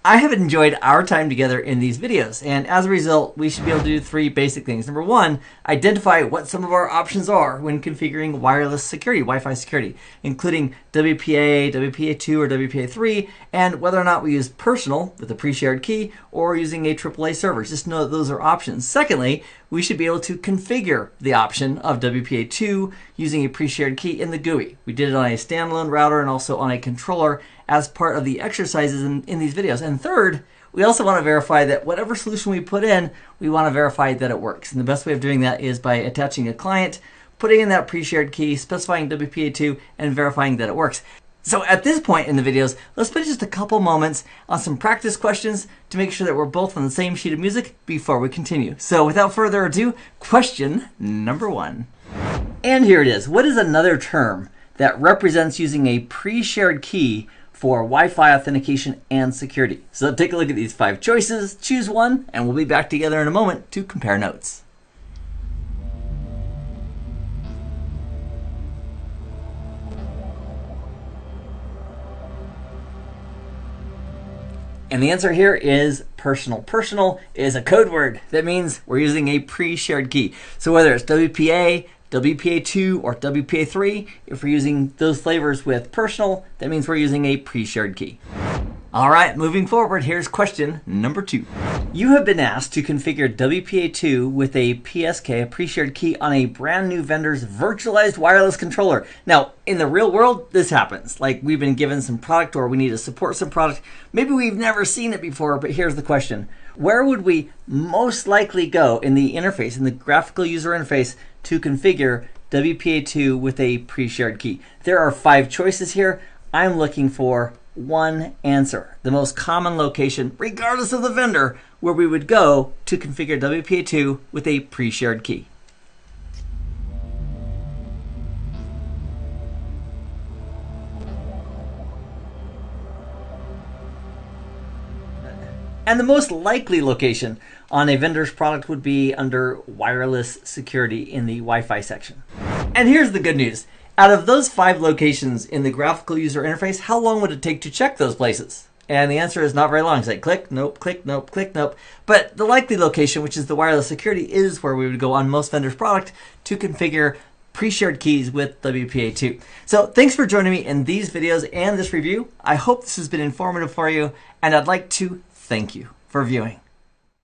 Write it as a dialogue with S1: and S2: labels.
S1: I have enjoyed our time together in these videos, and as a result, we should be able to do three basic things. Number one, identify what some of our options are when configuring wireless security, Wi-Fi security, including WPA, WPA2, or WPA3, and whether or not we use personal with a pre-shared key or using a AAA server. Just know that those are options. Secondly, we should be able to configure the option of WPA2 using a pre-shared key in the GUI. We did it on a standalone router and also on a controller as part of the exercises in these videos. And third, we also want to verify that whatever solution we put in, we want to verify that it works. And the best way of doing that is by attaching a client, putting in that pre-shared key, specifying WPA2, and verifying that it works. So at this point in the videos, let's spend just a couple moments on some practice questions to make sure that we're both on the same sheet of music before we continue. So without further ado, question number one. And here it is. What is another term that represents using a pre-shared key for Wi-Fi authentication and security? So take a look at these 5 choices, choose one, and we'll be back together in a moment to compare notes. And the answer here is personal. Personal is a code word. That means we're using a pre-shared key. So whether it's WPA, WPA2, or WPA3, if we're using those flavors with personal, that means we're using a pre-shared key. All right, moving forward, here's question number 2. You have been asked to configure WPA2 with a PSK, a pre-shared key, on a brand new vendor's virtualized wireless controller. Now, in the real world, this happens. Like we've been given some product or we need to support some product. Maybe we've never seen it before, but here's the question. Where would we most likely go in the interface, in the graphical user interface, to configure WPA2 with a pre-shared key? There are 5 choices here. I'm looking for one answer, the most common location, regardless of the vendor, where we would go to configure WPA2 with a pre-shared key. And the most likely location on a vendor's product would be under wireless security in the Wi-Fi section. And here's the good news. Out of those 5 locations in the graphical user interface, how long would it take to check those places? And the answer is not very long. It's like click, nope, click, nope, click, nope. But the likely location, which is the wireless security, is where we would go on most vendors' product to configure pre-shared keys with WPA2. So thanks for joining me in these videos and this review. I hope this has been informative for you, and I'd like to thank you for viewing.